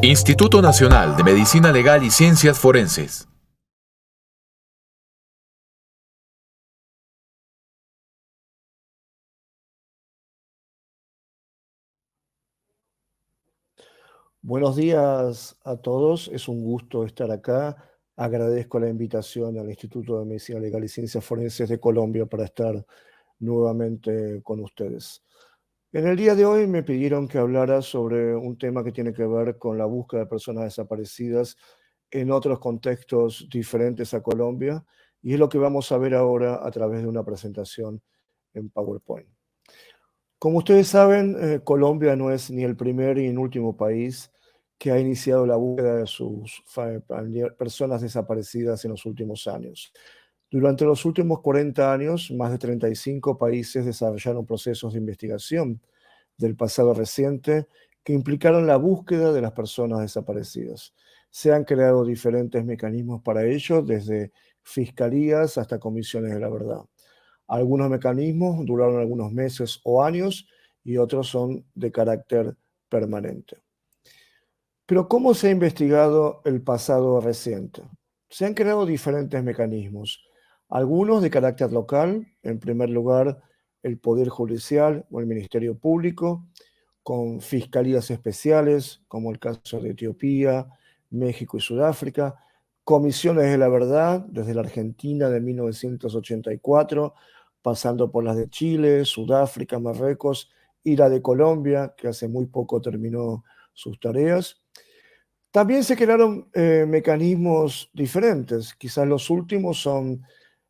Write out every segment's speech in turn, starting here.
Instituto Nacional de Medicina Legal y Ciencias Forenses. Buenos días a todos, es un gusto estar acá. Agradezco la invitación al Instituto de Medicina Legal y Ciencias Forenses de Colombia para estar nuevamente con ustedes. En el día de hoy me pidieron que hablara sobre un tema que tiene que ver con la búsqueda de personas desaparecidas en otros contextos diferentes a Colombia, y es lo que vamos a ver ahora a través de una presentación en PowerPoint. Como ustedes saben, Colombia no es ni el primer ni el último país que ha iniciado la búsqueda de sus personas desaparecidas en los últimos años. Durante los últimos 40 años, más de 35 países desarrollaron procesos de investigación del pasado reciente que implicaron la búsqueda de las personas desaparecidas. Se han creado diferentes mecanismos para ello, desde fiscalías hasta comisiones de la verdad. Algunos mecanismos duraron algunos meses o años y otros son de carácter permanente. Pero ¿cómo se ha investigado el pasado reciente? Se han creado diferentes mecanismos, algunos de carácter local, en primer lugar el Poder Judicial o el Ministerio Público, con fiscalías especiales, como el caso de Etiopía, México y Sudáfrica, comisiones de la verdad desde la Argentina de 1984, pasando por las de Chile, Sudáfrica, Marruecos y la de Colombia, que hace muy poco terminó sus tareas. También se crearon mecanismos diferentes. Quizás los últimos son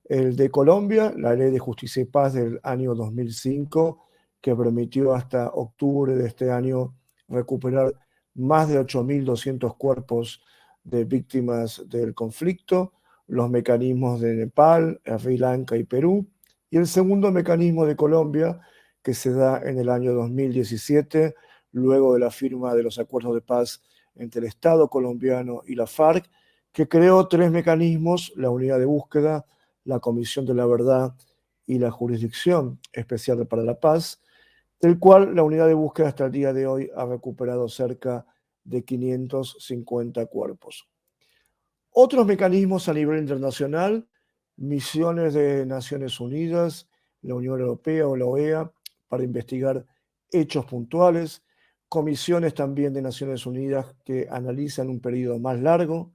el de Colombia, la Ley de Justicia y Paz del año 2005, que permitió hasta octubre de este año recuperar más de 8.200 cuerpos de víctimas del conflicto, los mecanismos de Nepal, Sri Lanka y Perú, y el segundo mecanismo de Colombia, que se da en el año 2017, luego de la firma de los acuerdos de paz entre el Estado colombiano y la FARC, que creó tres mecanismos: la unidad de búsqueda, la Comisión de la Verdad y la Jurisdicción Especial para la Paz, del cual la unidad de búsqueda hasta el día de hoy ha recuperado cerca de 550 cuerpos. Otros mecanismos a nivel internacional: misiones de Naciones Unidas, la Unión Europea o la OEA para investigar hechos puntuales, comisiones también de Naciones Unidas que analizan un periodo más largo,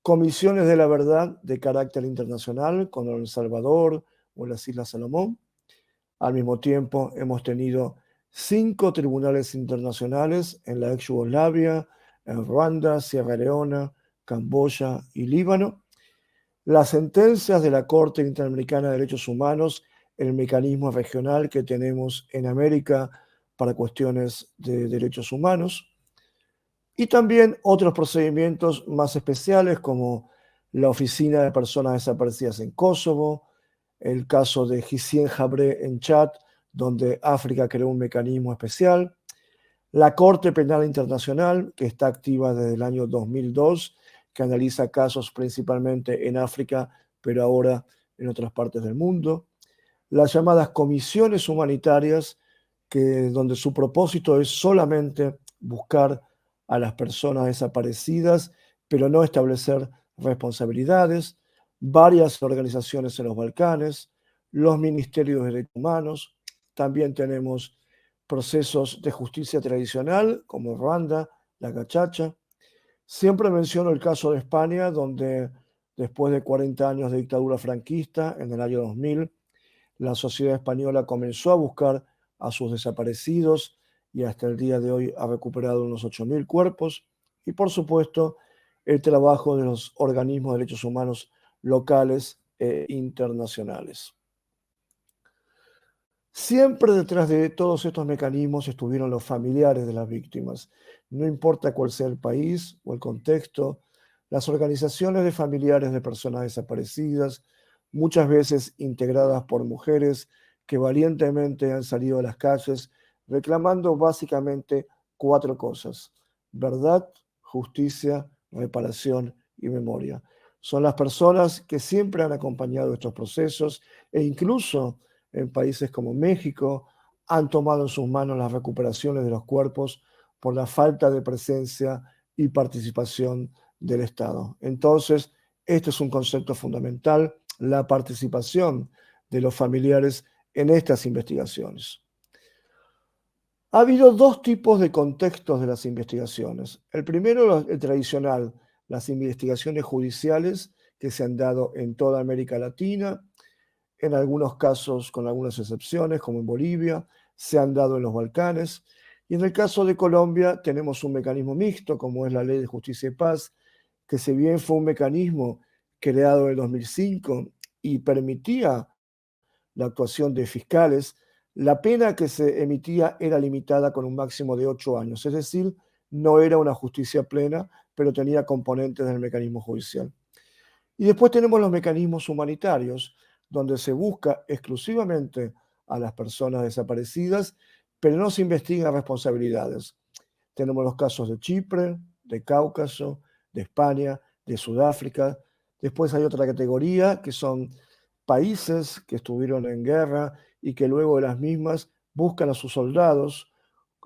comisiones de la verdad de carácter internacional, como en El Salvador o en las Islas Salomón. Al mismo tiempo, hemos tenido 5 tribunales internacionales en la ex Yugoslavia, en Ruanda, Sierra Leona, Camboya y Líbano. Las sentencias de la Corte Interamericana de Derechos Humanos, el mecanismo regional que tenemos en América para cuestiones de derechos humanos. Y también otros procedimientos más especiales, como la Oficina de Personas Desaparecidas en Kosovo, el caso de Hissien Habré en Chad, donde África creó un mecanismo especial, la Corte Penal Internacional, que está activa desde el año 2002, que analiza casos principalmente en África, pero ahora en otras partes del mundo, las llamadas comisiones humanitarias, donde su propósito es solamente buscar a las personas desaparecidas, pero no establecer responsabilidades, varias organizaciones en los Balcanes, los ministerios de derechos humanos. También tenemos procesos de justicia tradicional, como Ruanda, la Cachacha. Siempre menciono el caso de España, donde después de 40 años de dictadura franquista, en el año 2000, la sociedad española comenzó a buscar a sus desaparecidos y hasta el día de hoy ha recuperado unos 8.000 cuerpos. Y por supuesto, el trabajo de los organismos de derechos humanos locales e internacionales. Siempre detrás de todos estos mecanismos estuvieron los familiares de las víctimas. No importa cuál sea el país o el contexto, las organizaciones de familiares de personas desaparecidas, muchas veces integradas por mujeres que valientemente han salido a las calles reclamando básicamente 4 cosas: verdad, justicia, reparación y memoria. Son las personas que siempre han acompañado estos procesos, e incluso en países como México han tomado en sus manos las recuperaciones de los cuerpos por la falta de presencia y participación del Estado. Entonces, este es un concepto fundamental, la participación de los familiares en estas investigaciones. Ha habido dos tipos de contextos de las investigaciones. El primero, el tradicional, las investigaciones judiciales que se han dado en toda América Latina, en algunos casos, con algunas excepciones, como en Bolivia, se han dado en los Balcanes. Y en el caso de Colombia tenemos un mecanismo mixto, como es la Ley de Justicia y Paz, que si bien fue un mecanismo creado en el 2005 y permitía la actuación de fiscales, la pena que se emitía era limitada con un máximo de 8 años, es decir, no era una justicia plena, pero tenía componentes del mecanismo judicial. Y después tenemos los mecanismos humanitarios, donde se busca exclusivamente a las personas desaparecidas, pero no se investigan responsabilidades. Tenemos los casos de Chipre, de Cáucaso, de España, de Sudáfrica. Después hay otra categoría que son países que estuvieron en guerra y que luego de las mismas buscan a sus soldados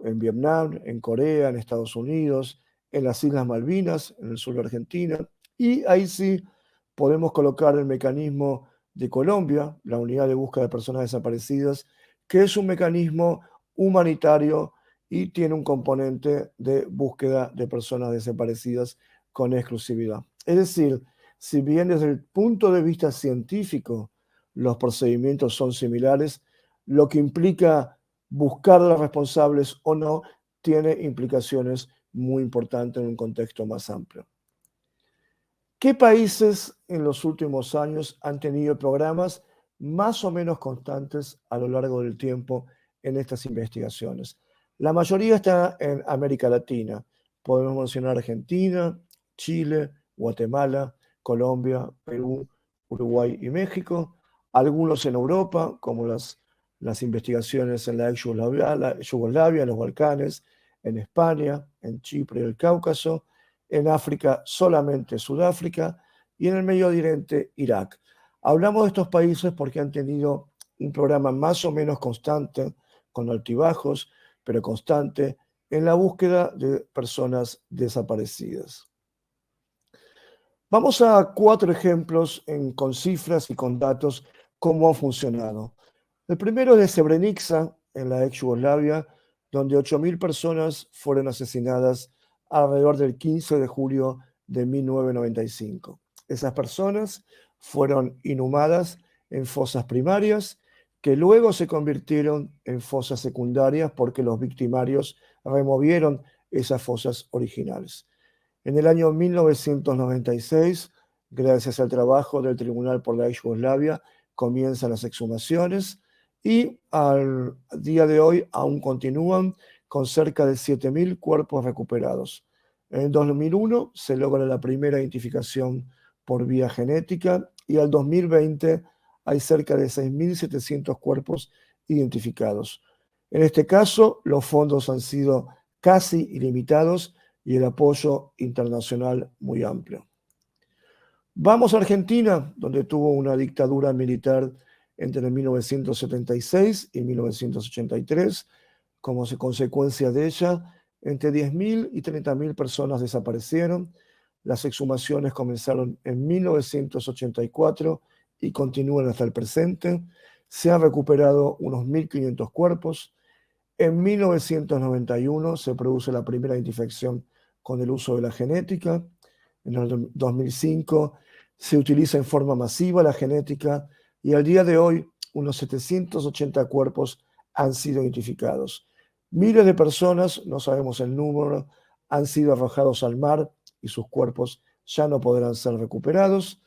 en Vietnam, en Corea, en Estados Unidos, en las Islas Malvinas, en el sur de Argentina. Y ahí sí podemos colocar el mecanismo de Colombia, la unidad de búsqueda de personas desaparecidas, que es un mecanismo humanitario y tiene un componente de búsqueda de personas desaparecidas con exclusividad. Es decir, si bien desde el punto de vista científico los procedimientos son similares, lo que implica buscar a los responsables o no tiene implicaciones muy importantes en un contexto más amplio. ¿Qué países en los últimos años han tenido programas más o menos constantes a lo largo del tiempo en estas investigaciones? La mayoría está en América Latina. Podemos mencionar Argentina, Chile, Guatemala, Colombia, Perú, Uruguay y México. Algunos en Europa, como las investigaciones en la Yugoslavia, en los Balcanes, en España, en Chipre y el Cáucaso. En África solamente Sudáfrica y en el Medio Oriente Irak. Hablamos de estos países porque han tenido un programa más o menos constante, con altibajos, pero constante, en la búsqueda de personas desaparecidas. Vamos a 4 ejemplos con cifras y con datos cómo ha funcionado. El primero es de Srebrenica, en la ex Yugoslavia, donde 8.000 personas fueron asesinadas alrededor del 15 de julio de 1995. Esas personas fueron inhumadas en fosas primarias, que luego se convirtieron en fosas secundarias porque los victimarios removieron esas fosas originales. En el año 1996, gracias al trabajo del Tribunal por la Yugoslavia, comienzan las exhumaciones y al día de hoy aún continúan con cerca de 7.000 cuerpos recuperados. En 2001 se logra la primera identificación por vía genética y al 2020 hay cerca de 6.700 cuerpos identificados. En este caso, los fondos han sido casi ilimitados y el apoyo internacional muy amplio. Vamos a Argentina, donde tuvo una dictadura militar entre 1976 y 1983. Como consecuencia de ella, entre 10.000 y 30.000 personas desaparecieron. Las exhumaciones comenzaron en 1984 y continúan hasta el presente. Se han recuperado unos 1.500 cuerpos. En 1991 se produce la primera identificación con el uso de la genética. En el 2005 se utiliza en forma masiva la genética y al día de hoy unos 780 cuerpos han sido identificados. Miles de personas, no sabemos el número, han sido arrojados al mar y sus cuerpos ya no podrán ser recuperados.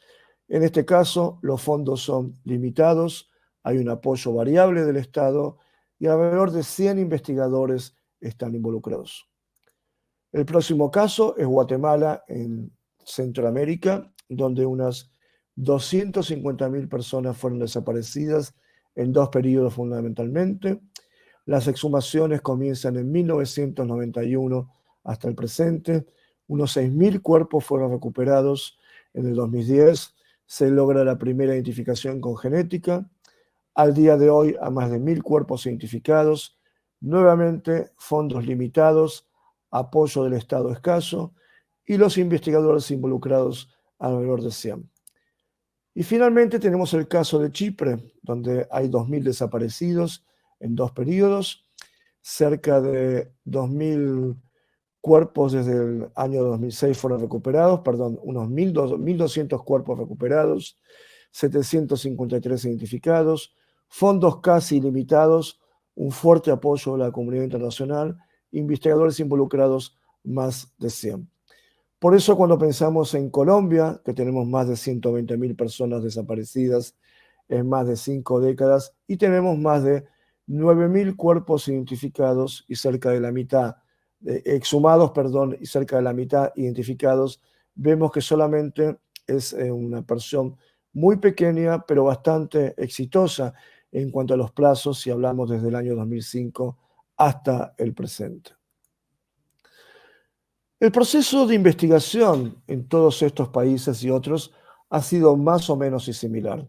En este caso, los fondos son limitados, hay un apoyo variable del Estado y alrededor de 100 investigadores están involucrados. El próximo caso es Guatemala, en Centroamérica, donde unas 250.000 personas fueron desaparecidas en 2 periodos fundamentalmente. Las exhumaciones comienzan en 1991 hasta el presente. Unos 6.000 cuerpos fueron recuperados en el 2010. Se logra la primera identificación con genética. Al día de hoy, a más de 1.000 cuerpos identificados. Nuevamente, fondos limitados, apoyo del Estado escaso y los investigadores involucrados alrededor de 100. Y finalmente tenemos el caso de Chipre, donde hay 2.000 desaparecidos en 2 periodos, cerca de 2.000 cuerpos desde el año 2006 fueron recuperados, perdón, unos 1.200 cuerpos recuperados, 753 identificados, fondos casi ilimitados, un fuerte apoyo de la comunidad internacional, investigadores involucrados más de 100. Por eso cuando pensamos en Colombia, que tenemos más de 120.000 personas desaparecidas en más de 5 décadas y tenemos más de 9.000 cuerpos identificados y cerca de la mitad, exhumados, perdón, y cerca de la mitad identificados, vemos que solamente es una porción muy pequeña, pero bastante exitosa en cuanto a los plazos, si hablamos desde el año 2005 hasta el presente. El proceso de investigación en todos estos países y otros ha sido más o menos similar.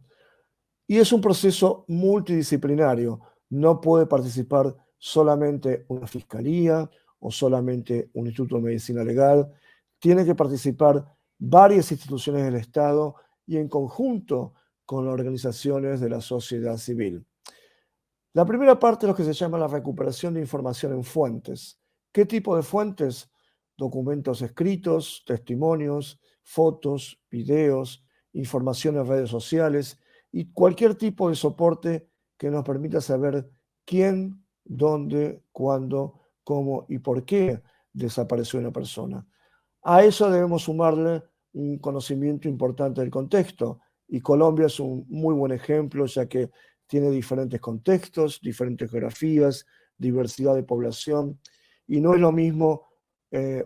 Y es un proceso multidisciplinario. No puede participar solamente una fiscalía o solamente un instituto de medicina legal. Tiene que participar varias instituciones del Estado y en conjunto con las organizaciones de la sociedad civil. La primera parte es lo que se llama la recuperación de información en fuentes. ¿Qué tipo de fuentes? Documentos escritos, testimonios, fotos, videos, información en redes sociales y cualquier tipo de soporte que nos permita saber quién, dónde, cuándo, cómo y por qué desapareció una persona. A eso debemos sumarle un conocimiento importante del contexto, y Colombia es un muy buen ejemplo, ya que tiene diferentes contextos, diferentes geografías, diversidad de población, y no es lo mismo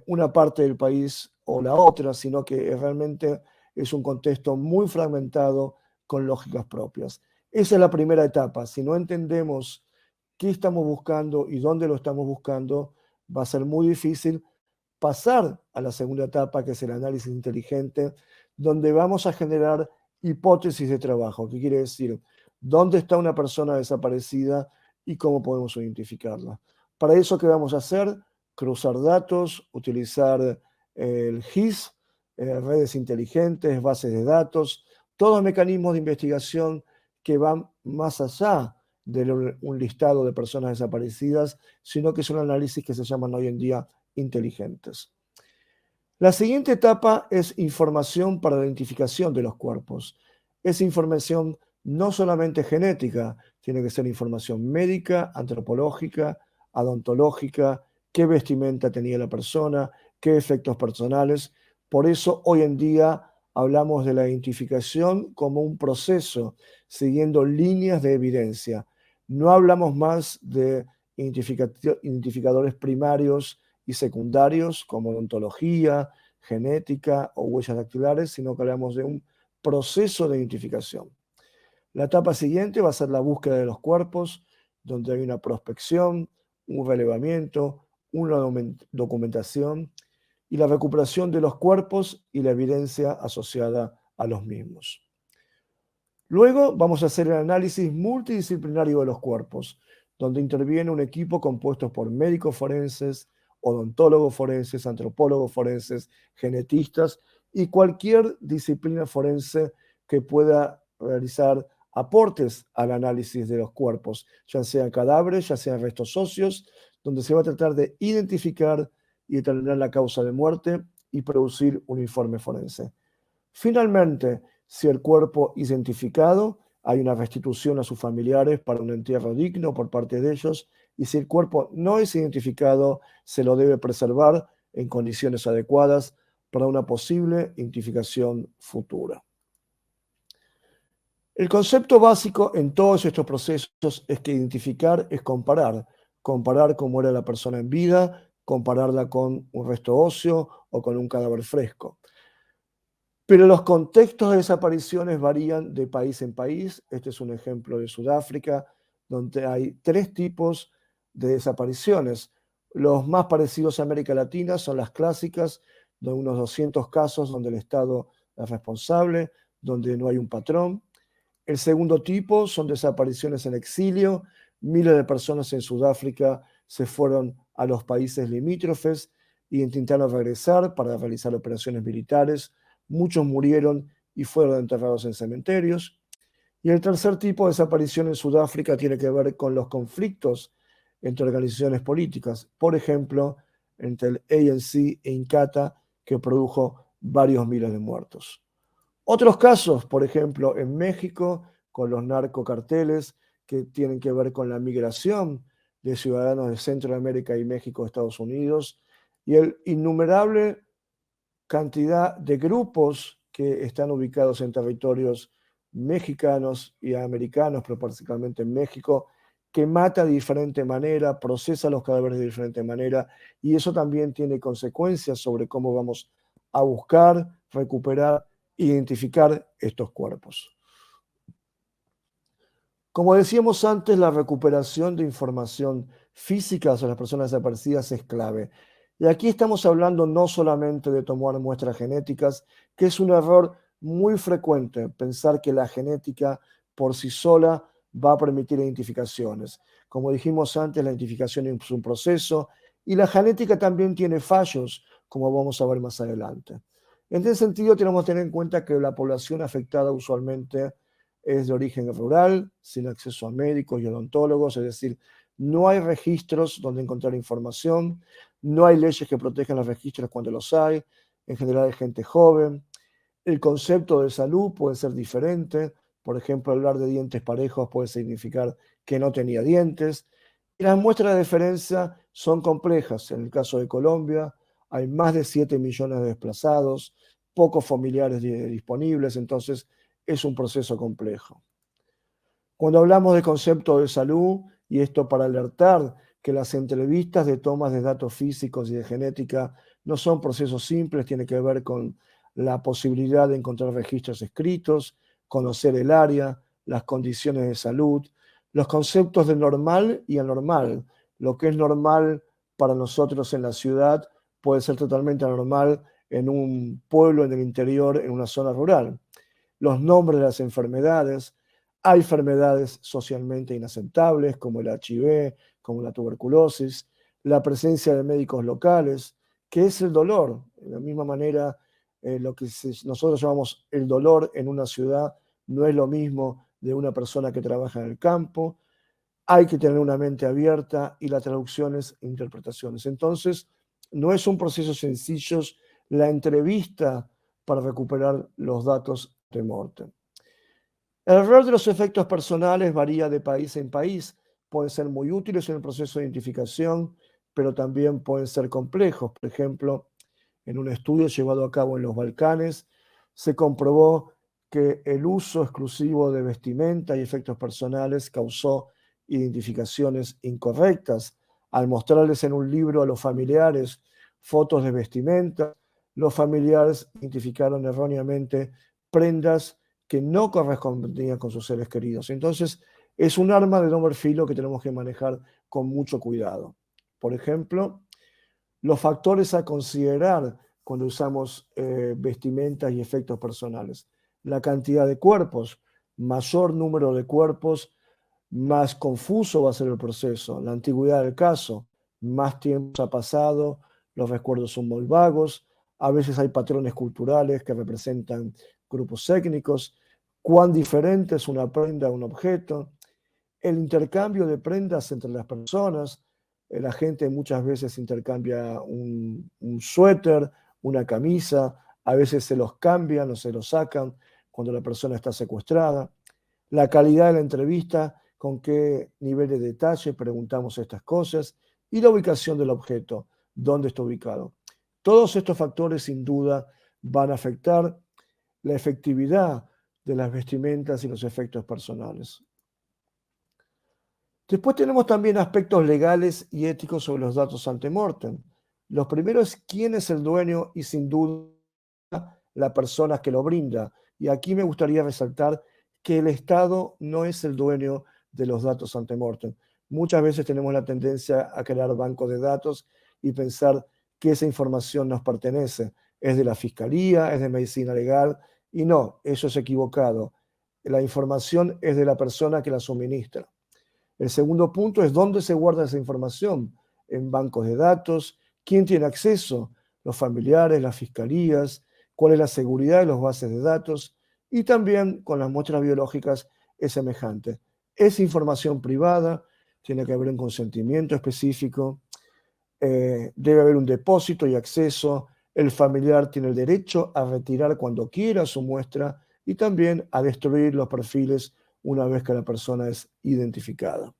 una parte del país o la otra, sino que realmente es un contexto muy fragmentado con lógicas propias. Esa es la primera etapa. Si no entendemos qué estamos buscando y dónde lo estamos buscando, va a ser muy difícil pasar a la segunda etapa, que es el análisis inteligente, donde vamos a generar hipótesis de trabajo. ¿Qué quiere decir? ¿Dónde está una persona desaparecida y cómo podemos identificarla? Para eso, ¿qué vamos a hacer? Cruzar datos, utilizar el GIS, redes inteligentes, bases de datos, todos mecanismos de investigación que van más allá de un listado de personas desaparecidas, sino que son análisis que se llaman hoy en día inteligentes. La siguiente etapa es información para la identificación de los cuerpos. Es información no solamente genética, tiene que ser información médica, antropológica, odontológica, qué vestimenta tenía la persona, qué efectos personales. Por eso hoy en día hablamos de la identificación como un proceso, siguiendo líneas de evidencia. No hablamos más de identificadores primarios y secundarios como odontología, genética o huellas dactilares, sino que hablamos de un proceso de identificación. La etapa siguiente va a ser la búsqueda de los cuerpos, donde hay una prospección, un relevamiento, una documentación y la recuperación de los cuerpos y la evidencia asociada a los mismos. Luego vamos a hacer el análisis multidisciplinario de los cuerpos, donde interviene un equipo compuesto por médicos forenses, odontólogos forenses, antropólogos forenses, genetistas y cualquier disciplina forense que pueda realizar aportes al análisis de los cuerpos, ya sean cadáveres, ya sean restos óseos, donde se va a tratar de identificar y determinar la causa de muerte y producir un informe forense. Finalmente, si el cuerpo es identificado, hay una restitución a sus familiares para un entierro digno por parte de ellos, y si el cuerpo no es identificado, se lo debe preservar en condiciones adecuadas para una posible identificación futura. El concepto básico en todos estos procesos es que identificar es comparar cómo era la persona en vida, compararla con un resto óseo o con un cadáver fresco. Pero los contextos de desapariciones varían de país en país. Este es un ejemplo de Sudáfrica, donde hay 3 tipos de desapariciones. Los más parecidos a América Latina son las clásicas, de unos 200 casos donde el Estado es responsable, donde no hay un patrón. El segundo tipo son desapariciones en exilio. Miles de personas en Sudáfrica se fueron a los países limítrofes y intentaron regresar para realizar operaciones militares. Muchos murieron y fueron enterrados en cementerios. Y el tercer tipo de desaparición en Sudáfrica tiene que ver con los conflictos entre organizaciones políticas, por ejemplo, entre el ANC e Inkatha, que produjo varios miles de muertos. Otros casos, por ejemplo, en México, con los narcocarteles que tienen que ver con la migración de ciudadanos de Centroamérica y México a Estados Unidos, y el innumerable cantidad de grupos que están ubicados en territorios mexicanos y americanos, pero particularmente en México, que mata de diferente manera, procesa los cadáveres de diferente manera, y eso también tiene consecuencias sobre cómo vamos a buscar, recuperar, identificar estos cuerpos. Como decíamos antes, la recuperación de información física sobre las personas desaparecidas es clave. Y aquí estamos hablando no solamente de tomar muestras genéticas, que es un error muy frecuente pensar que la genética por sí sola va a permitir identificaciones. Como dijimos antes, la identificación es un proceso y la genética también tiene fallos, como vamos a ver más adelante. En ese sentido, tenemos que tener en cuenta que la población afectada usualmente es de origen rural, sin acceso a médicos y odontólogos, es decir, no hay registros donde encontrar información, no hay leyes que protejan los registros cuando los hay, en general hay gente joven. El concepto de salud puede ser diferente, por ejemplo, hablar de dientes parejos puede significar que no tenía dientes. Y las muestras de referencia son complejas. En el caso de Colombia, hay más de 7 millones de desplazados, pocos familiares disponibles, entonces es un proceso complejo. Cuando hablamos de concepto de salud, y esto para alertar que las entrevistas de tomas de datos físicos y de genética no son procesos simples, tiene que ver con la posibilidad de encontrar registros escritos, conocer el área, las condiciones de salud, los conceptos de normal y anormal. Lo que es normal para nosotros en la ciudad puede ser totalmente anormal en un pueblo en el interior, en una zona rural. Los nombres de las enfermedades. Hay enfermedades socialmente inaceptables como el HIV, como la tuberculosis, la presencia de médicos locales, que es el dolor. De la misma manera, lo que nosotros llamamos el dolor en una ciudad no es lo mismo de una persona que trabaja en el campo. Hay que tener una mente abierta y las traducciones e interpretaciones. Entonces, no es un proceso sencillo la entrevista para recuperar los datos de muerte. El rol de los efectos personales varía de país en país. Pueden ser muy útiles en el proceso de identificación, pero también pueden ser complejos. Por ejemplo, en un estudio llevado a cabo en los Balcanes, se comprobó que el uso exclusivo de vestimenta y efectos personales causó identificaciones incorrectas. Al mostrarles en un libro a los familiares fotos de vestimenta, los familiares identificaron erróneamente prendas que no correspondían con sus seres queridos. Entonces, es un arma de doble filo que tenemos que manejar con mucho cuidado. Por ejemplo, los factores a considerar cuando usamos vestimentas y efectos personales. La cantidad de cuerpos, mayor número de cuerpos, más confuso va a ser el proceso. La antigüedad del caso, más tiempo ha pasado, los recuerdos son muy vagos, a veces hay patrones culturales que representan grupos étnicos, cuán diferente es una prenda a un objeto, el intercambio de prendas entre las personas. La gente muchas veces intercambia un suéter, una camisa, a veces se los cambian o se los sacan cuando la persona está secuestrada. La calidad de la entrevista, con qué nivel de detalle preguntamos estas cosas, y la ubicación del objeto, dónde está ubicado. Todos estos factores sin duda van a afectar la efectividad de las vestimentas y los efectos personales. Después tenemos también aspectos legales y éticos sobre los datos ante-mortem. Los primeros es quién es el dueño y sin duda la persona que lo brinda. Y aquí me gustaría resaltar que el Estado no es el dueño de los datos ante-mortem. Muchas veces tenemos la tendencia a crear bancos de datos y pensar que esa información nos pertenece. Es de la Fiscalía, es de Medicina Legal, y no, eso es equivocado. La información es de la persona que la suministra. El segundo punto es dónde se guarda esa información, en bancos de datos, ¿Quién tiene acceso? Los familiares, las fiscalías, cuál es la seguridad de las bases de datos, y también con las muestras biológicas es semejante. Es información privada, tiene que haber un consentimiento específico, debe haber un depósito y acceso, el familiar tiene el derecho a retirar cuando quiera su muestra y también a destruir los perfiles una vez que la persona es identificada.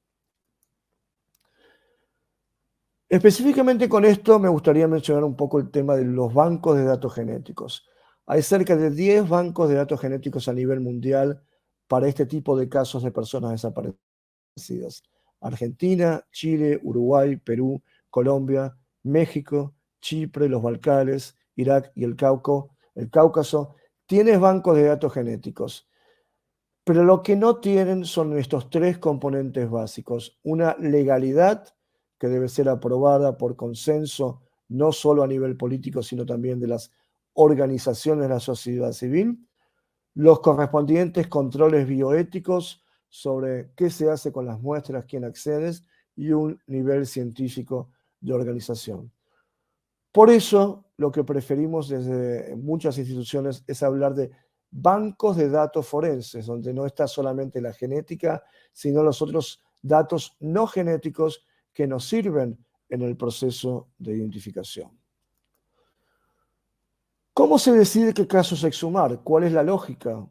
Específicamente con esto me gustaría mencionar un poco el tema de los bancos de datos genéticos. Hay cerca de 10 bancos de datos genéticos a nivel mundial para este tipo de casos de personas desaparecidas. Argentina, Chile, Uruguay, Perú, Colombia, México, Chipre, los Balcanes, Irak y el Cáucaso, tienen bancos de datos genéticos. Pero lo que no tienen son estos tres componentes básicos. Una legalidad que debe ser aprobada por consenso, no solo a nivel político, sino también de las organizaciones de la sociedad civil. Los correspondientes controles bioéticos sobre qué se hace con las muestras, quién accede, y un nivel científico de organización. Por eso, lo que preferimos desde muchas instituciones es hablar de bancos de datos forenses, donde no está solamente la genética, sino los otros datos no genéticos que nos sirven en el proceso de identificación. ¿Cómo se decide qué casos exhumar? ¿Cuál es la lógica?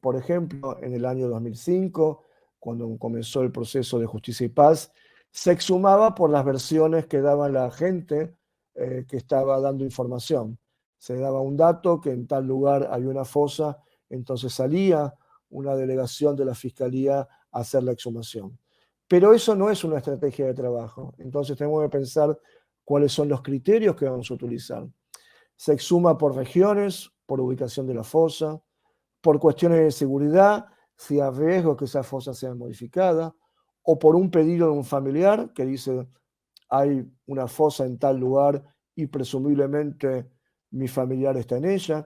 Por ejemplo, en el año 2005, cuando comenzó el proceso de Justicia y Paz, se exhumaba por las versiones que daba la gente que estaba dando información. Se daba un dato que en tal lugar había una fosa, entonces salía una delegación de la Fiscalía a hacer la exhumación. Pero eso no es una estrategia de trabajo. Entonces tenemos que pensar cuáles son los criterios que vamos a utilizar. Se exhuma por regiones, por ubicación de la fosa, por cuestiones de seguridad, si hay riesgo que esa fosa sea modificada, o por un pedido de un familiar que dice hay una fosa en tal lugar y presumiblemente mi familiar está en ella,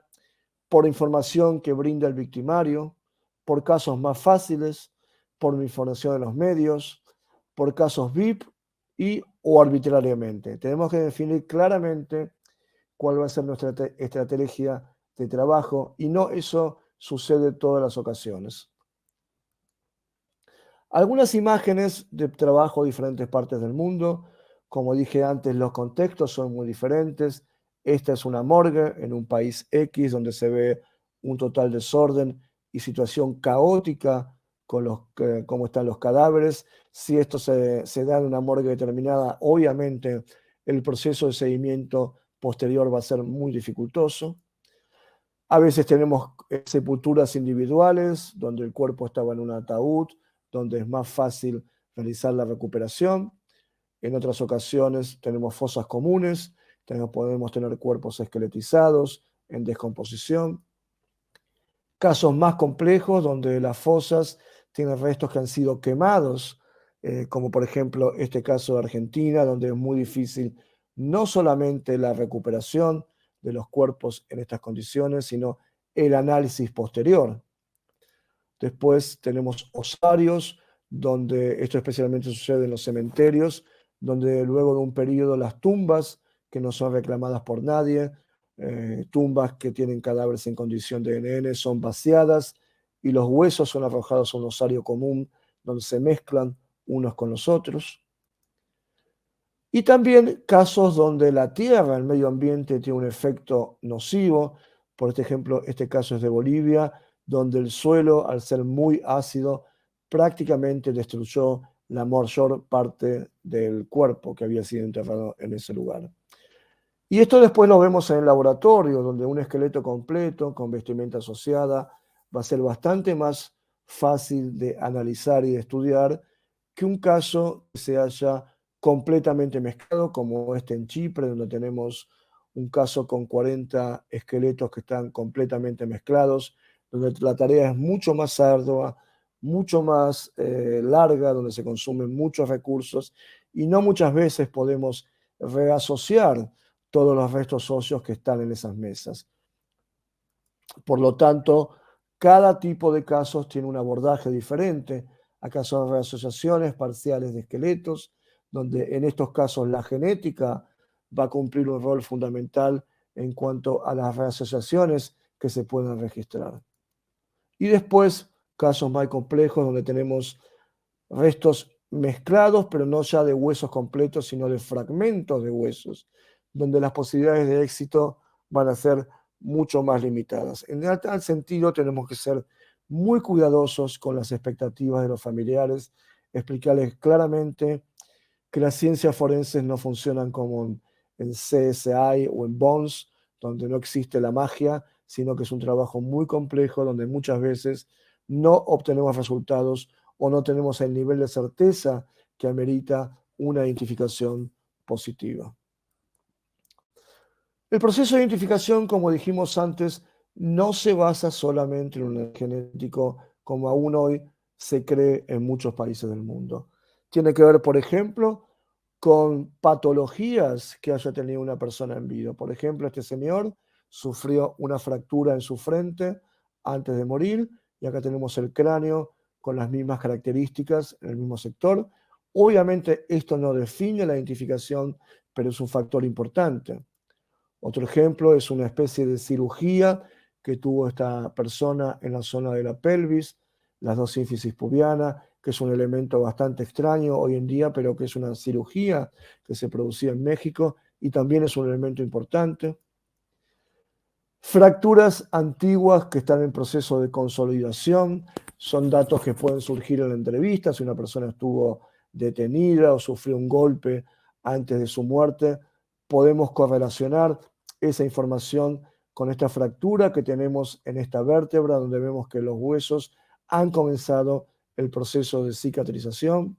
por información que brinda el victimario, por casos más fáciles, por información de los medios, por casos VIP y o arbitrariamente. Tenemos que definir claramente cuál va a ser nuestra estrategia de trabajo y no eso sucede en todas las ocasiones. Algunas imágenes de trabajo de diferentes partes del mundo. Como dije antes, los contextos son muy diferentes. Esta es una morgue en un país X donde se ve un total desorden y situación caótica con cómo están los cadáveres. Si esto se da en una morgue determinada, obviamente el proceso de seguimiento posterior va a ser muy dificultoso. A veces tenemos sepulturas individuales donde el cuerpo estaba en un ataúd, donde es más fácil realizar la recuperación. En otras ocasiones tenemos fosas comunes, podemos tener cuerpos esqueletizados, en descomposición. Casos más complejos donde las fosas tienen restos que han sido quemados, como por ejemplo este caso de Argentina, donde es muy difícil no solamente la recuperación de los cuerpos en estas condiciones, sino el análisis posterior. Después tenemos osarios, donde esto especialmente sucede en los cementerios, donde luego de un periodo las tumbas, que no son reclamadas por nadie, tumbas que tienen cadáveres en condición de NN, son vaciadas y los huesos son arrojados a un osario común, donde se mezclan unos con los otros. Y también casos donde la tierra, el medio ambiente, tiene un efecto nocivo. Por este ejemplo, este caso es de Bolivia, donde el suelo, al ser muy ácido, prácticamente destruyó la mayor parte del cuerpo que había sido enterrado en ese lugar. Y esto después lo vemos en el laboratorio, donde un esqueleto completo con vestimenta asociada va a ser bastante más fácil de analizar y de estudiar que un caso que se haya completamente mezclado, como este en Chipre, donde tenemos un caso con 40 esqueletos que están completamente mezclados, donde la tarea es mucho más ardua, mucho más larga, donde se consumen muchos recursos y no muchas veces podemos reasociar todos los restos óseos que están en esas mesas. Por lo tanto, cada tipo de casos tiene un abordaje diferente. Acá son reasociaciones parciales de esqueletos, donde en estos casos la genética va a cumplir un rol fundamental en cuanto a las reasociaciones que se puedan registrar. Y después, casos más complejos donde tenemos restos mezclados, pero no ya de huesos completos, sino de fragmentos de huesos, donde las posibilidades de éxito van a ser mucho más limitadas. En tal sentido, tenemos que ser muy cuidadosos con las expectativas de los familiares, explicarles claramente que las ciencias forenses no funcionan como en CSI o en Bones, donde no existe la magia, sino que es un trabajo muy complejo, donde muchas veces no obtenemos resultados o no tenemos el nivel de certeza que amerita una identificación positiva. El proceso de identificación, como dijimos antes, no se basa solamente en un genético como aún hoy se cree en muchos países del mundo. Tiene que ver, por ejemplo, con patologías que haya tenido una persona en vida. Por ejemplo, este señor sufrió una fractura en su frente antes de morir y acá tenemos el cráneo con las mismas características en el mismo sector. Obviamente esto no define la identificación, pero es un factor importante. Otro ejemplo es una especie de cirugía que tuvo esta persona en la zona de la pelvis, la sínfisis pubiana, que es un elemento bastante extraño hoy en día, pero que es una cirugía que se producía en México y también es un elemento importante. Fracturas antiguas que están en proceso de consolidación, son datos que pueden surgir en la entrevista, si una persona estuvo detenida o sufrió un golpe antes de su muerte, podemos correlacionar esa información con esta fractura que tenemos en esta vértebra, donde vemos que los huesos han comenzado el proceso de cicatrización,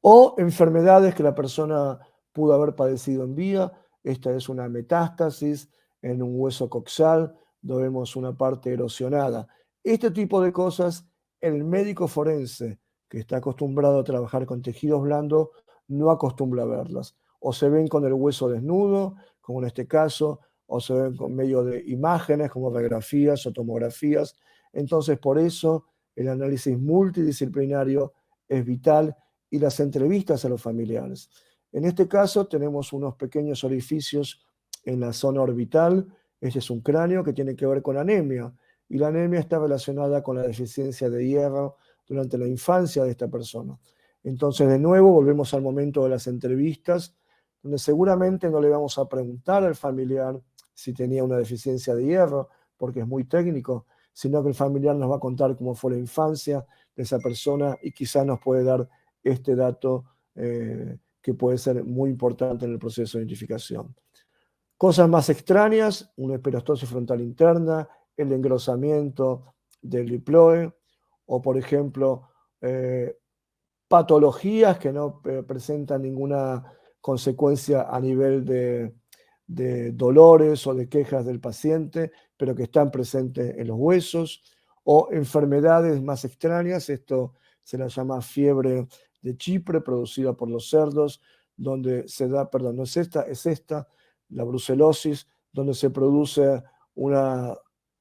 o enfermedades que la persona pudo haber padecido en vida. Esta es una metástasis en un hueso coxal, donde vemos una parte erosionada. Este tipo de cosas, el médico forense que está acostumbrado a trabajar con tejidos blandos no acostumbra a verlas. O se ven con el hueso desnudo, como en este caso, o se ven con medio de imágenes como radiografías o tomografías. Entonces, por eso el análisis multidisciplinario es vital y las entrevistas a los familiares. En este caso tenemos unos pequeños orificios en la zona orbital. Este es un cráneo que tiene que ver con anemia y la anemia está relacionada con la deficiencia de hierro durante la infancia de esta persona. Entonces, de nuevo, volvemos al momento de las entrevistas, donde seguramente no le vamos a preguntar al familiar si tenía una deficiencia de hierro, porque es muy técnico, sino que el familiar nos va a contar cómo fue la infancia de esa persona y quizás nos puede dar este dato que puede ser muy importante en el proceso de identificación. Cosas más extrañas, una hiperostosis frontal interna, el engrosamiento del diploe, o por ejemplo, patologías que no presentan ninguna consecuencia a nivel de dolores o de quejas del paciente, pero que están presentes en los huesos, o enfermedades más extrañas, esto se la llama fiebre de Chipre producida por los cerdos, donde se da, perdón, no es esta, es esta, la brucelosis, donde se produce un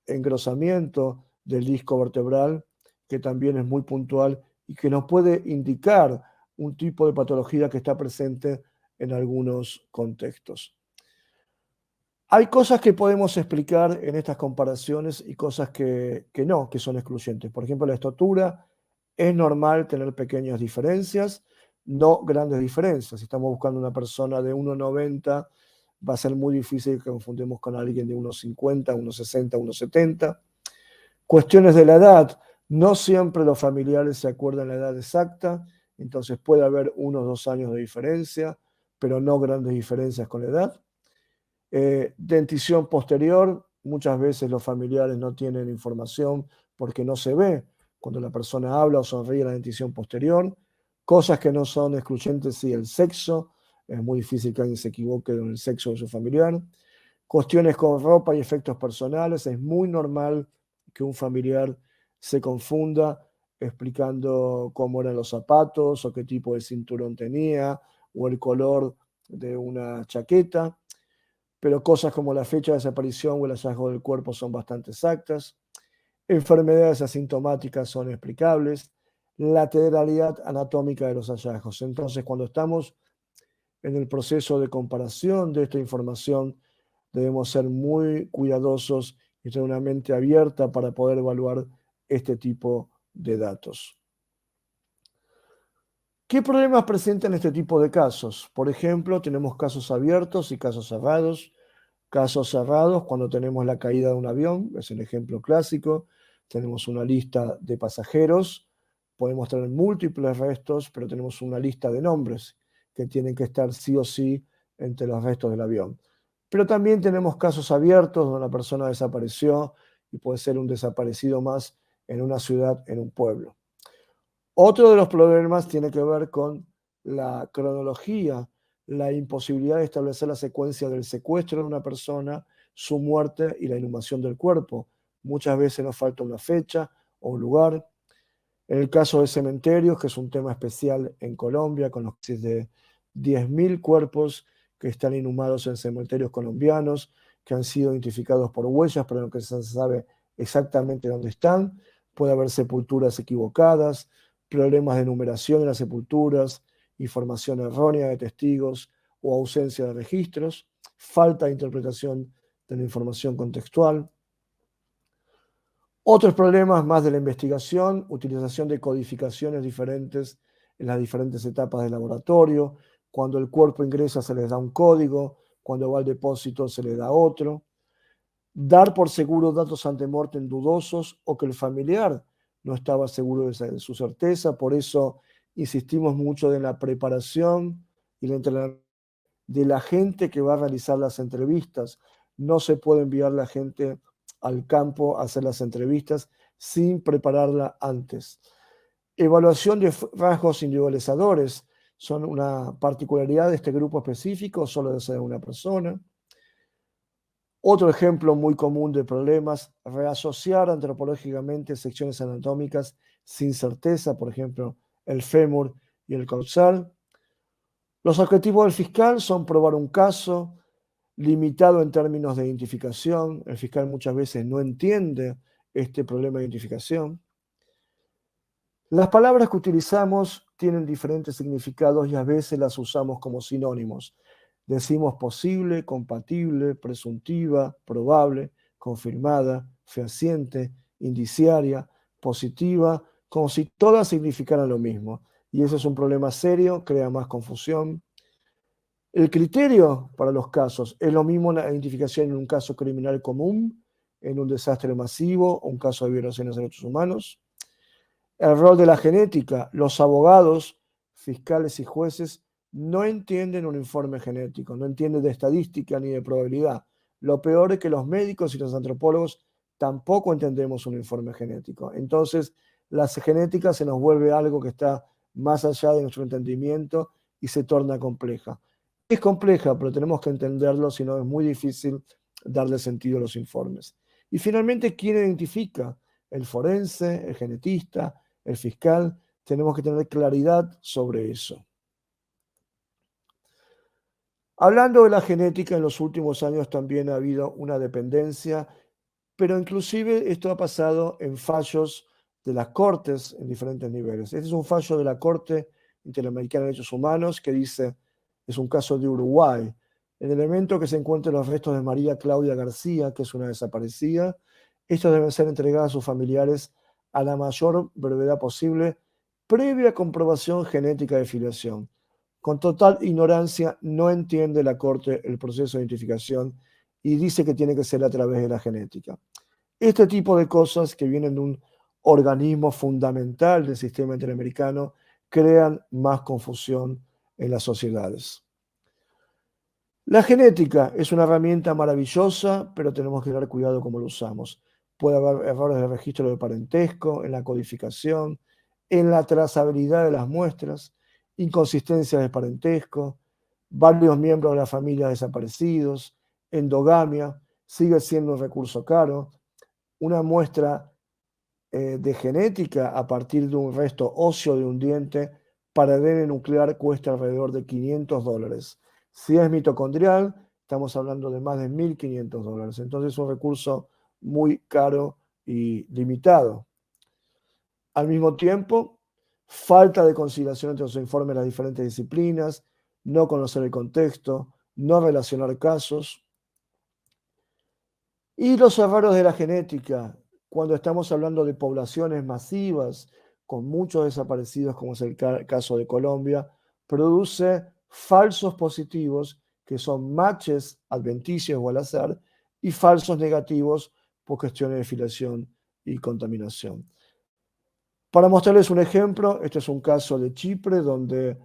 engrosamiento del disco vertebral, que también es muy puntual y que nos puede indicar un tipo de patología que está presente en algunos contextos. Hay cosas que podemos explicar en estas comparaciones y cosas que no, que son excluyentes. Por ejemplo, la estatura, es normal tener pequeñas diferencias, no grandes diferencias. Si estamos buscando una persona de 1,90, va a ser muy difícil que confundamos con alguien de 1,50, 1,60, 1,70. Cuestiones de la edad, no siempre los familiares se acuerdan la edad exacta, entonces puede haber 1 o 2 años de diferencia, pero no grandes diferencias con la edad. Dentición posterior, muchas veces los familiares no tienen información porque no se ve cuando la persona habla o sonríe la dentición posterior. Cosas que no son excluyentes, sí, el sexo, es muy difícil que alguien se equivoque en el sexo de su familiar. Cuestiones con ropa y efectos personales, es muy normal que un familiar se confunda explicando cómo eran los zapatos o qué tipo de cinturón tenía o el color de una chaqueta, pero cosas como la fecha de desaparición o el hallazgo del cuerpo son bastante exactas. Enfermedades asintomáticas son explicables. Lateralidad anatómica de los hallazgos. Entonces, cuando estamos en el proceso de comparación de esta información debemos ser muy cuidadosos y tener una mente abierta para poder evaluar este tipo de datos. ¿Qué problemas presentan este tipo de casos? Por ejemplo, tenemos casos abiertos y casos cerrados. Casos cerrados, cuando tenemos la caída de un avión, es el ejemplo clásico. Tenemos una lista de pasajeros, podemos tener múltiples restos, pero tenemos una lista de nombres que tienen que estar sí o sí entre los restos del avión. Pero también tenemos casos abiertos donde una persona desapareció y puede ser un desaparecido más en una ciudad, en un pueblo. Otro de los problemas tiene que ver con la cronología, la imposibilidad de establecer la secuencia del secuestro de una persona, su muerte y la inhumación del cuerpo. Muchas veces nos falta una fecha o un lugar. En el caso de cementerios, que es un tema especial en Colombia, con los casi de 10.000 cuerpos que están inhumados en cementerios colombianos, que han sido identificados por huellas, pero no se sabe exactamente dónde están. Puede haber sepulturas equivocadas, problemas de numeración en las sepulturas, información errónea de testigos o ausencia de registros, falta de interpretación de la información contextual. Otros problemas más de la investigación, utilización de codificaciones diferentes en las diferentes etapas del laboratorio. Cuando el cuerpo ingresa se les da un código, cuando va al depósito se le da otro. Dar por seguro datos antemortem dudosos o que el familiar no estaba seguro de su certeza. Por eso insistimos mucho en la preparación y el entrenamiento de la gente que va a realizar las entrevistas. No se puede enviar la gente al campo a hacer las entrevistas sin prepararla antes. Evaluación de rasgos individualizadores son una particularidad de este grupo específico, solo de ser una persona. Otro ejemplo muy común de problemas, reasociar antropológicamente secciones anatómicas sin certeza, por ejemplo, el fémur y el causal. Los objetivos del fiscal son probar un caso limitado en términos de identificación. El fiscal muchas veces no entiende este problema de identificación. Las palabras que utilizamos tienen diferentes significados y a veces las usamos como sinónimos. Decimos posible, compatible, presuntiva, probable, confirmada, fehaciente, indiciaria, positiva, como si todas significaran lo mismo. Y eso es un problema serio, crea más confusión. El criterio para los casos es lo mismo la identificación en un caso criminal común, en un desastre masivo o un caso de violaciones de derechos humanos. El rol de la genética. Los abogados, fiscales y jueces no entienden un informe genético, no entienden de estadística ni de probabilidad. Lo peor es que los médicos y los antropólogos tampoco entendemos un informe genético. Entonces, la genética se nos vuelve algo que está más allá de nuestro entendimiento y se torna compleja. Es compleja, pero tenemos que entenderlo, si no es muy difícil darle sentido a los informes. Y finalmente, ¿quién identifica? El forense, el genetista, el fiscal. Tenemos que tener claridad sobre eso. Hablando de la genética, en los últimos años también ha habido una dependencia, pero inclusive esto ha pasado en fallos de las cortes en diferentes niveles. Este es un fallo de la Corte Interamericana de Derechos Humanos que dice, es un caso de Uruguay, el elemento que se encuentra en los restos de María Claudia García, que es una desaparecida, estos deben ser entregados a sus familiares a la mayor brevedad posible, previa comprobación genética de filiación. Con total ignorancia, no entiende la Corte el proceso de identificación y dice que tiene que ser a través de la genética. Este tipo de cosas que vienen de un organismo fundamental del sistema interamericano crean más confusión en las sociedades. La genética es una herramienta maravillosa, pero tenemos que tener cuidado cómo lo usamos. Puede haber errores de registro de parentesco, en la codificación, en la trazabilidad de las muestras, inconsistencias de parentesco, varios miembros de la familia desaparecidos, endogamia, sigue siendo un recurso caro, una muestra de genética a partir de un resto óseo de un diente para ADN nuclear cuesta alrededor de $500. Si es mitocondrial, estamos hablando de más de $1.500. Entonces es un recurso muy caro y limitado. Al mismo tiempo, falta de conciliación entre los informes de las diferentes disciplinas, no conocer el contexto, no relacionar casos. Y los errores de la genética, cuando estamos hablando de poblaciones masivas con muchos desaparecidos, como es el caso de Colombia, produce falsos positivos que son matches adventicios o al azar y falsos negativos por cuestiones de filiación y contaminación. Para mostrarles un ejemplo, este es un caso de Chipre donde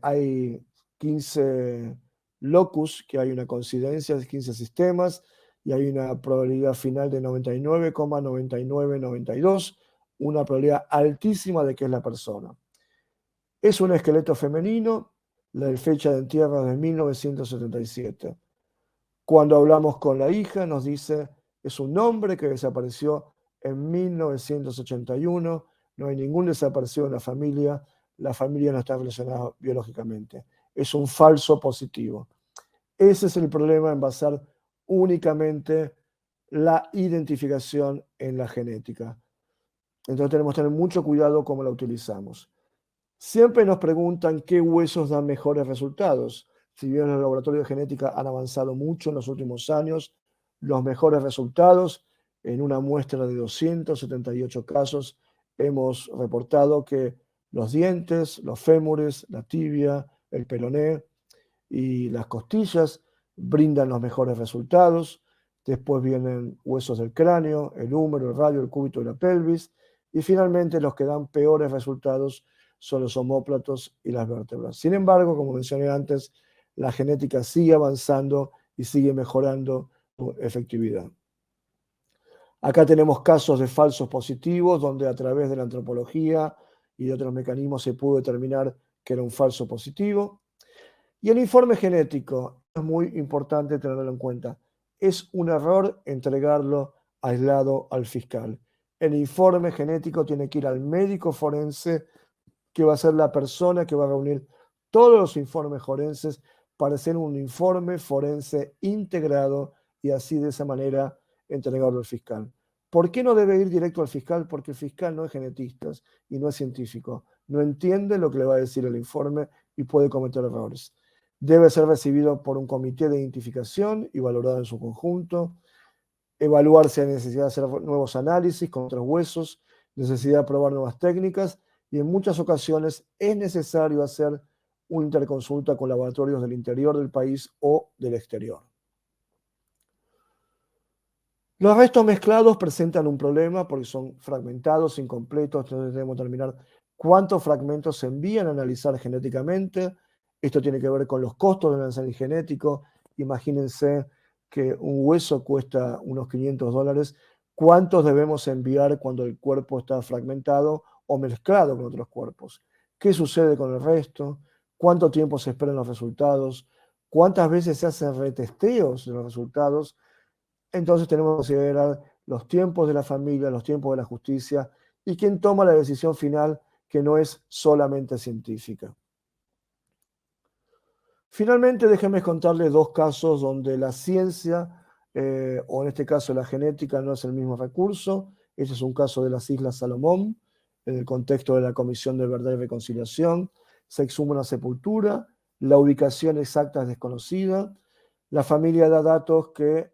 hay 15 locus, que hay una coincidencia de 15 sistemas y hay una probabilidad final de 99,9992, una probabilidad altísima de que es la persona. Es un esqueleto femenino, la fecha de entierro es de 1977. Cuando hablamos con la hija nos dice, es un hombre que desapareció en 1981, no hay ningún desaparecido en la familia no está relacionada biológicamente. Es un falso positivo. Ese es el problema en basar únicamente la identificación en la genética. Entonces tenemos que tener mucho cuidado cómo la utilizamos. Siempre nos preguntan qué huesos dan mejores resultados. Si bien los laboratorios de genética han avanzado mucho en los últimos años, los mejores resultados, en una muestra de 278 casos, hemos reportado que los dientes, los fémures, la tibia, el peroné y las costillas brindan los mejores resultados. Después vienen huesos del cráneo, el húmero, el radio, el cúbito y la pelvis. Y finalmente los que dan peores resultados son los omóplatos y las vértebras. Sin embargo, como mencioné antes, la genética sigue avanzando y sigue mejorando su efectividad. Acá tenemos casos de falsos positivos, donde a través de la antropología y de otros mecanismos se pudo determinar que era un falso positivo. Y el informe genético es muy importante tenerlo en cuenta. Es un error entregarlo aislado al fiscal. El informe genético tiene que ir al médico forense, que va a ser la persona que va a reunir todos los informes forenses para hacer un informe forense integrado y así de esa manera entregarlo al fiscal. ¿Por qué no debe ir directo al fiscal? Porque el fiscal no es genetista y no es científico. No entiende lo que le va a decir el informe y puede cometer errores. Debe ser recibido por un comité de identificación y valorado en su conjunto. Evaluar si hay necesidad de hacer nuevos análisis con otros huesos, necesidad de probar nuevas técnicas y en muchas ocasiones es necesario hacer una interconsulta con laboratorios del interior del país o del exterior. Los restos mezclados presentan un problema porque son fragmentados, incompletos, entonces debemos determinar cuántos fragmentos se envían a analizar genéticamente. Esto tiene que ver con los costos del análisis genético. Imagínense que un hueso cuesta unos $500. ¿Cuántos debemos enviar cuando el cuerpo está fragmentado o mezclado con otros cuerpos? ¿Qué sucede con el resto? ¿Cuánto tiempo se esperan los resultados? ¿Cuántas veces se hacen retesteos de los resultados? Entonces tenemos que considerar los tiempos de la familia, los tiempos de la justicia y quién toma la decisión final, que no es solamente científica. Finalmente, déjenme contarles dos casos donde la ciencia, o en este caso la genética, no es el mismo recurso. Este es un caso de las Islas Salomón, en el contexto de la Comisión de Verdad y Reconciliación. Se exhuma una sepultura, la ubicación exacta es desconocida. La familia da datos que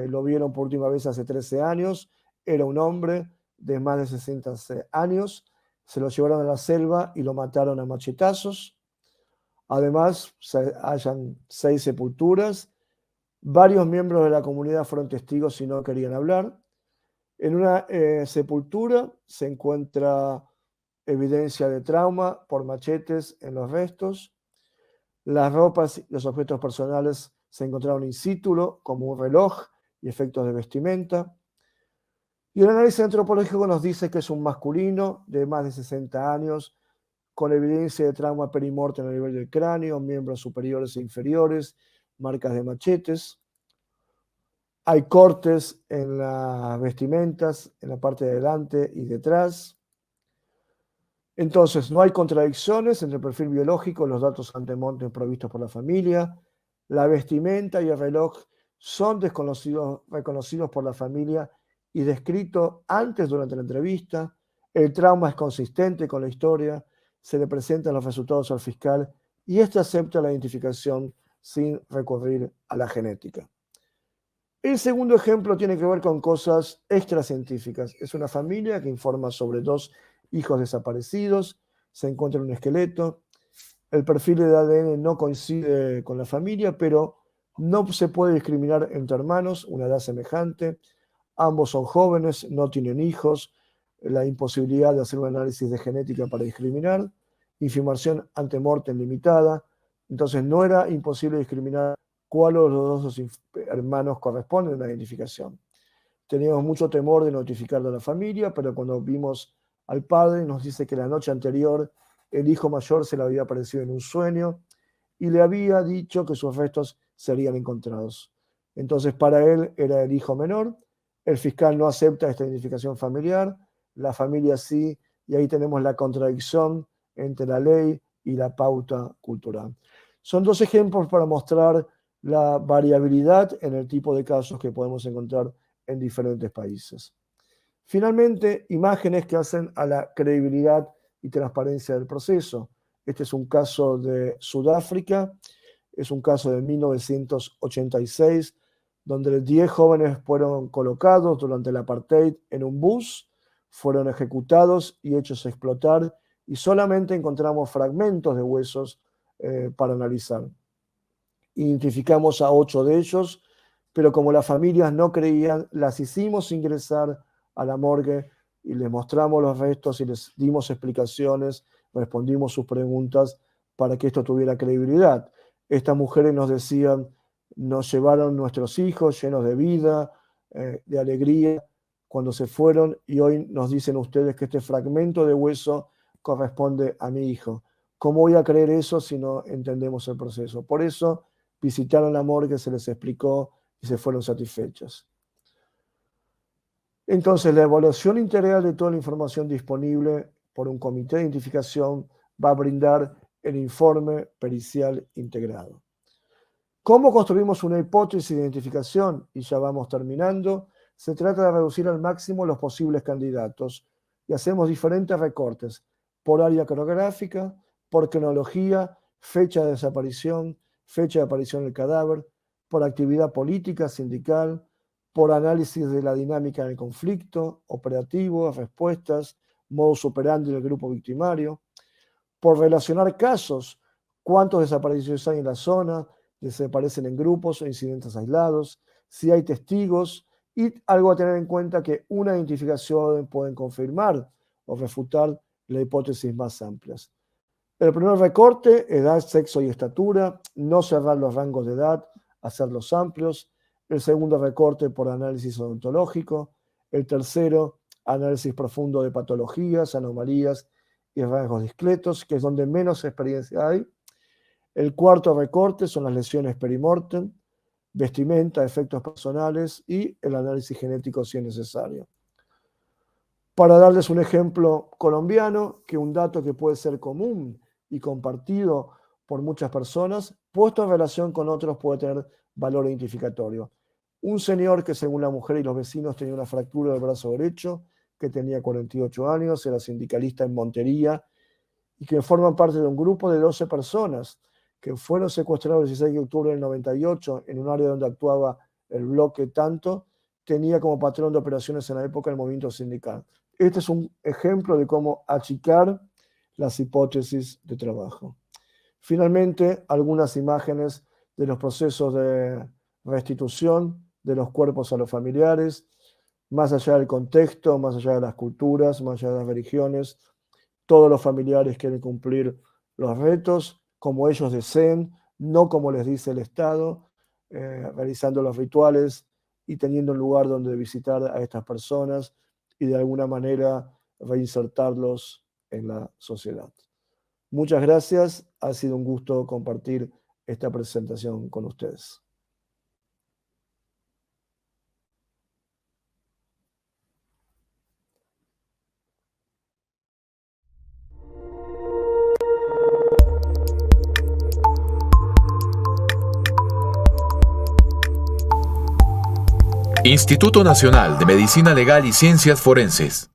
lo vieron por última vez hace 13 años. Era un hombre de más de 60 años. Se lo llevaron a la selva y lo mataron a machetazos. Además, hayan 6 sepulturas. Varios miembros de la comunidad fueron testigos y no querían hablar. En una sepultura se encuentra evidencia de trauma por machetes en los restos. Las ropas y los objetos personales se encontraron in situ, como un reloj y efectos de vestimenta. Y el análisis antropológico nos dice que es un masculino de más de 60 años, con evidencia de trauma perimortem a nivel del cráneo, miembros superiores e inferiores, marcas de machetes. Hay cortes en las vestimentas, en la parte de delante y detrás. Entonces, no hay contradicciones entre el perfil biológico y los datos antemortem provistos por la familia. La vestimenta y el reloj son reconocidos por la familia y descritos antes durante la entrevista. El trauma es consistente con la historia. Se le presentan los resultados al fiscal y éste acepta la identificación sin recurrir a la genética. El segundo ejemplo tiene que ver con cosas extracientíficas. Es una familia que informa sobre 2 hijos desaparecidos, se encuentra un esqueleto, el perfil de ADN no coincide con la familia, pero no se puede discriminar entre hermanos, una edad semejante, ambos son jóvenes, no tienen hijos, la imposibilidad de hacer un análisis de genética para discriminar, información ante-mortem limitada, entonces no era imposible discriminar cuál de los dos hermanos corresponde a una identificación. Teníamos mucho temor de notificarle a la familia, pero cuando vimos al padre nos dice que la noche anterior el hijo mayor se le había aparecido en un sueño y le había dicho que sus restos serían encontrados. Entonces para él era el hijo menor, el fiscal no acepta esta identificación familiar, la familia sí, y ahí tenemos la contradicción entre la ley y la pauta cultural. Son 2 ejemplos para mostrar la variabilidad en el tipo de casos que podemos encontrar en diferentes países. Finalmente, imágenes que hacen a la credibilidad y transparencia del proceso. Este es un caso de Sudáfrica, es un caso de 1986, donde 10 jóvenes fueron colocados durante el apartheid en un bus, fueron ejecutados y hechos explotar, y solamente encontramos fragmentos de huesos para analizar. Identificamos a 8 de ellos, pero como las familias no creían, las hicimos ingresar a la morgue y les mostramos los restos y les dimos explicaciones, respondimos sus preguntas para que esto tuviera credibilidad. Estas mujeres nos decían, nos llevaron nuestros hijos llenos de vida, de alegría, cuando se fueron, y hoy nos dicen ustedes que este fragmento de hueso corresponde a mi hijo. ¿Cómo voy a creer eso si no entendemos el proceso? Por eso visitaron la morgue, se les explicó y se fueron satisfechas. Entonces, la evaluación integral de toda la información disponible por un comité de identificación va a brindar el informe pericial integrado. ¿Cómo construimos una hipótesis de identificación? Y ya vamos terminando. Se trata de reducir al máximo los posibles candidatos y hacemos diferentes recortes por área carográfica, por cronología, fecha de desaparición, fecha de aparición del cadáver, por actividad política, sindical, por análisis de la dinámica del conflicto, operativos, respuestas, modus operandi del grupo victimario, por relacionar casos, cuántos desaparecidos hay en la zona, desaparecen en grupos o incidentes aislados, si hay testigos, y algo a tener en cuenta que una identificación puede confirmar o refutar las hipótesis más amplias. El primer recorte, edad, sexo y estatura, no cerrar los rangos de edad, hacerlos amplios. El segundo recorte por análisis odontológico. El tercero, análisis profundo de patologías, anomalías y rasgos discretos, que es donde menos experiencia hay. El cuarto recorte son las lesiones perimortem, vestimenta, efectos personales y el análisis genético si es necesario. Para darles un ejemplo colombiano, que un dato que puede ser común y compartido por muchas personas, puesto en relación con otros puede tener valor identificatorio. Un señor que según la mujer y los vecinos tenía una fractura del brazo derecho, que tenía 48 años, era sindicalista en Montería y que forman parte de un grupo de 12 personas que fueron secuestrados el 16 de octubre del 98 en un área donde actuaba el bloque Tanto, tenía como patrón de operaciones en la época el movimiento sindical. Este es un ejemplo de cómo achicar las hipótesis de trabajo. Finalmente, algunas imágenes de los procesos de restitución de los cuerpos a los familiares, más allá del contexto, más allá de las culturas, más allá de las religiones. Todos los familiares quieren cumplir los retos como ellos deseen, no como les dice el Estado, realizando los rituales y teniendo un lugar donde visitar a estas personas y de alguna manera reinsertarlos en la sociedad. Muchas gracias, ha sido un gusto compartir esta presentación con ustedes. Instituto Nacional de Medicina Legal y Ciencias Forenses.